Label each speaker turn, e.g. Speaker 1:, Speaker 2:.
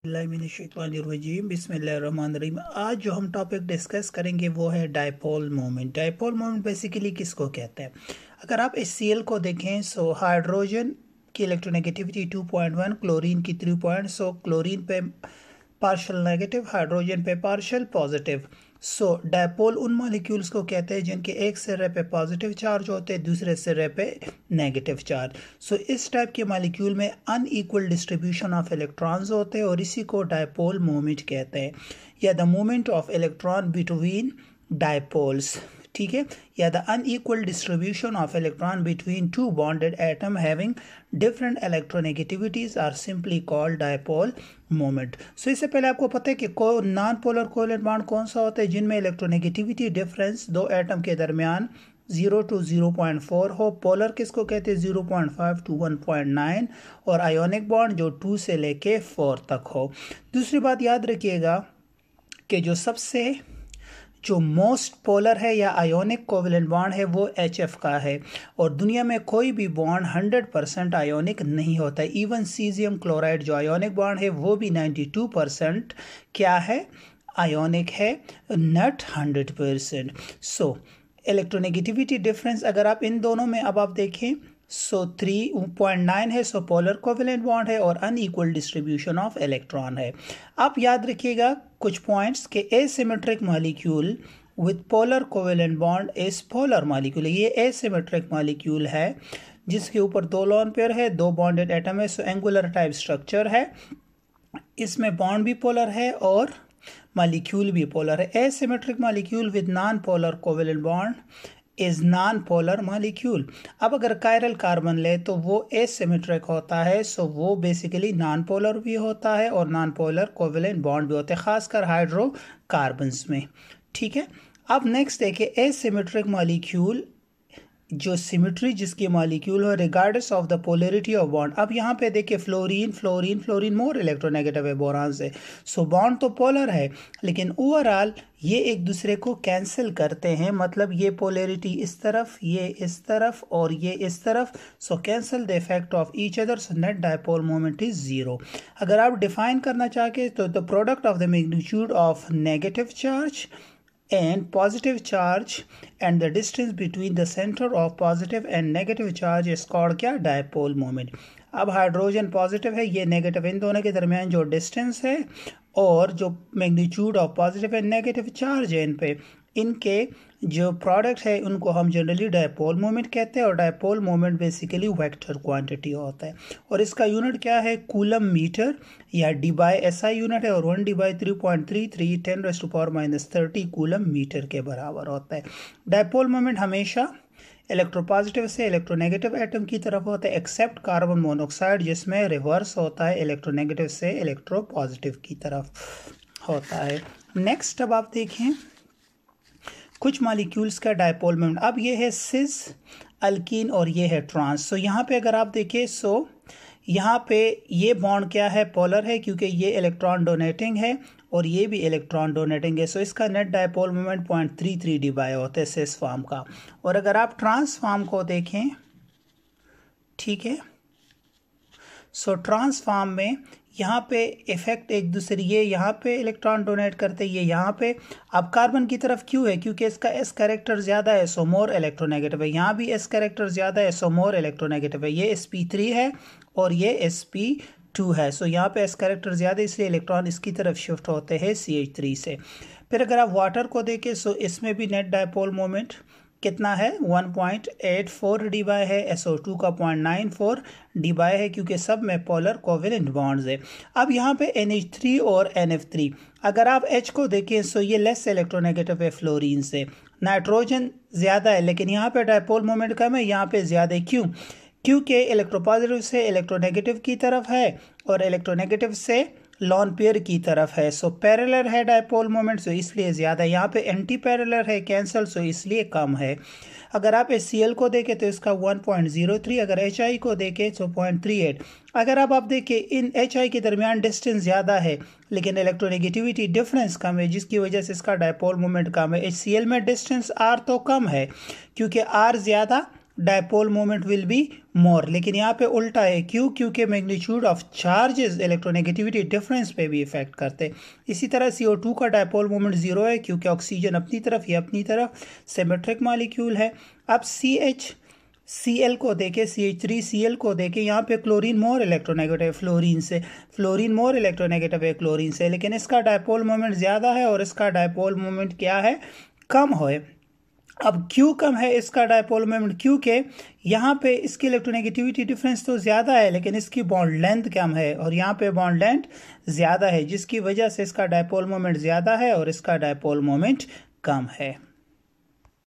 Speaker 1: बिस्मिल्लाहिर्रहमानिर्रहीम। आज जो हम टॉपिक डिस्कस करेंगे वो है dipole moment. Dipole moment basically किसको कहते हैं? अगर आप HCl को देखें सो हाइड्रोजन की इलेक्ट्रोनेगेटिविटी 2.1, क्लोरीन की 3. सो क्लोरीन पे पार्शियल नेगेटिव, हाइड्रोजन पे पार्शियल पॉजिटिव। सो डायपोल उन मॉलिक्यूल्स को कहते हैं जिनके एक सिरे पे पॉजिटिव चार्ज होते हैं, दूसरे सिरे पे नेगेटिव चार्ज। सो इस टाइप के मॉलिक्यूल में अनइक्वल डिस्ट्रीब्यूशन ऑफ इलेक्ट्रॉन्स होते हैं और इसी को डायपोल मोमेंट कहते हैं, या the movement of electron between dipoles. ठीक है, या the unequal distribution of electron between two bonded atom having different electronegativities are simply called dipole moment. So इससे पहले आपको पता है कि नॉन पोलर कोवेलेंट बॉन्ड कौन सा होता है जिनमें इलेक्ट्रोनेगेटिविटी डिफरेंस दो एटम के दरमियान 0 to 0.4 हो। पोलर किसको कहते हैं? 0.5 to 1.9, और आयोनिक बॉन्ड जो 2 से लेके 4 तक हो। दूसरी बात याद रखिएगा कि जो मोस्ट पोलर है या आयोनिक कोवेलेंट बॉन्ड है वो HF का है, और दुनिया में कोई भी बॉन्ड 100% आयोनिक नहीं होता है। इवन सीजियम क्लोराइड जो आयोनिक बॉन्ड है वो भी 92% क्या है? आयोनिक है, नॉट 100%। सो इलेक्ट्रोनेगेटिविटी डिफरेंस अगर आप इन दोनों में अब आप देखें सो 3.9 है, सो पोलर कोवेलेंट बॉन्ड है और अनइक्वल डिस्ट्रीब्यूशन ऑफ इलेक्ट्रॉन है। आप याद रखिएगा कुछ पॉइंट्स के asymmetric molecule with polar covalent bond is polar molecule. ये एसिमेट्रिक मॉलिक्यूल है जिसके ऊपर 2 लोन पेयर है, 2 बॉन्डेड एटम है, सो एंगुलर टाइप स्ट्रक्चर है। इसमें बॉन्ड भी पोलर है और मॉलिक्यूल भी पोलर है। Asymmetric molecule with non polar covalent bond is non polar molecule. अब अगर कायरल कार्बन ले तो वो एसिमेट्रिक होता है, सो वो बेसिकली नॉन पोलर भी होता है और नॉन पोलर कोवेलेंट बॉन्ड भी होते हैं, खासकर हाइड्रोकार्बन्स में। ठीक है, अब नेक्स्ट देखिए एसिमेट्रिक मॉलिक्यूल जो सिमेट्री जिसकी मॉलिक्यूल हो regardless of the polarity of bond. अब यहाँ पे देखिए फ्लोरीन मोर इलेक्ट्रोनेगेटिव है बोरान से, सो बॉन्ड तो पोलर है लेकिन ओवरऑल ये एक दूसरे को कैंसिल करते हैं, मतलब ये पोलरिटी इस तरफ, ये इस तरफ और ये इस तरफ, so cancel the effect of each other, so net dipole moment is 0। अगर आप डिफाइन करना चाहे तो the product of the magnitude of negative charge and positive charge and the distance between the center of positive and negative charge is called क्या? Dipole moment. अब hydrogen positive है, ये negative, इन दोनों के दरमियान जो डिस्टेंस है और जो magnitude of positive and negative charge है इन पे, इनके जो प्रोडक्ट है उनको हम जनरली डायपोल मोमेंट कहते हैं। और dipole moment basically vector quantity होता है और इसका यूनिट क्या है? कूलम मीटर या D/SI यूनिट है, और 1/3.33 10⁻⁻30 कूलम मीटर के बराबर होता है। डायपोल मोमेंट हमेशा इलेक्ट्रोपॉजिटिव से इलेक्ट्रोनेगेटिव एटम की तरफ होता है, एक्सेप्ट कार्बन मोनोऑक्साइड जिसमें रिवर्स होता है, इलेक्ट्रोनेगेटिव से इलेक्ट्रोपॉजिटिव की तरफ होता है। नेक्स्ट अब आप देखें कुछ मॉलिक्यूल्स का डायपोल मोमेंट। अब ये है सिस अल्कीन और ये है ट्रांस। सो यहाँ पे अगर आप देखें सो यहाँ पे ये बॉन्ड क्या है? पोलर है, क्योंकि ये इलेक्ट्रॉन डोनेटिंग है और ये भी इलेक्ट्रॉन डोनेटिंग है, सो इसका नेट डायपोल मोमेंट 0.33 dB होता है सिस फॉर्म का। और अगर आप ट्रांस फॉर्म को देखें, ठीक है, सो ट्रांस फॉर्म में यहाँ पे इफेक्ट एक दूसरे, ये यहाँ पे इलेक्ट्रॉन डोनेट करते हैं, ये यहाँ पे। अब कार्बन की तरफ क्यों है? क्योंकि इसका S कैरेक्टर ज़्यादा है, सो मोर इलेक्ट्रोनेगेटिव है। यहाँ भी S कैरेक्टर ज़्यादा है, सो मोर इलेक्ट्रोनेगेटिव है। ये sp3 है और ये sp2 है, सो यहाँ पे S कैरेक्टर ज़्यादा, इसलिए इलेक्ट्रॉन इसकी तरफ शिफ्ट होते हैं CH3 से। फिर अगर आप वाटर को देखें सो इसमें भी नेट डायपोल मोमेंट कितना है? 1.84 dB है, SO2 का 0.94 dB है, क्योंकि सब में पोलर कोवेलेंट बॉन्ड्स है। अब यहाँ पे NH3 और NF3, अगर आप H को देखें सो ये लेस इलेक्ट्रोनेगेटिव है फ्लोरीन से, नाइट्रोजन ज़्यादा है, लेकिन यहाँ पे डायपोल मोमेंट कम है, यहाँ पे ज़्यादा है। क्यों? क्योंकि इलेक्ट्रोपॉजिटिव से इलेक्ट्रोनेगेटिव की तरफ है और इलेक्ट्रोनेगेटिव से लॉन पेयर की तरफ है, सो पैरेलल है डायपोल मोमेंट, सो इसलिए ज़्यादा। यहाँ पे एंटी पैरेलल है कैंसल, सो इसलिए कम है। अगर आप HCl को देखें तो इसका 1.03, अगर HI को देखें तो 0.38। अगर आप देखें इन HI के दरमियान डिस्टेंस ज़्यादा है लेकिन इलेक्ट्रोनेगेटिविटी डिफरेंस कम है, जिसकी वजह से इसका डायपोल मोमेंट कम है। HCl में डिस्टेंस R तो कम है क्योंकि R ज़्यादा dipole moment will be more. लेकिन यहाँ पे उल्टा है, क्यों? क्योंकि magnitude of charges electronegativity difference पे भी इफेक्ट करते। इसी तरह CO2 का डायपोल मोमेंट 0 है क्योंकि ऑक्सीजन अपनी तरफ, ये अपनी तरफ, सिमेट्रिक मॉलिक्यूल है। अब CH को देखें, CH3Cl को देखें, यहाँ पे chlorine more electronegative fluorine more electronegative है क्लोरीन से, लेकिन इसका डायपोल मोमेंट ज़्यादा है और इसका डायपोल मोमेंट क्या है? कम है। अब क्यों कम है इसका डायपोल मोमेंट? क्योंकि यहाँ पे इसकी इलेक्ट्रोनेगेटिविटी डिफरेंस तो ज़्यादा है लेकिन इसकी बॉन्ड लेंथ कम है, और यहाँ पे बॉन्ड लेंथ ज़्यादा है, जिसकी वजह से इसका डायपोल मोमेंट ज़्यादा है और इसका डायपोल मोमेंट कम है।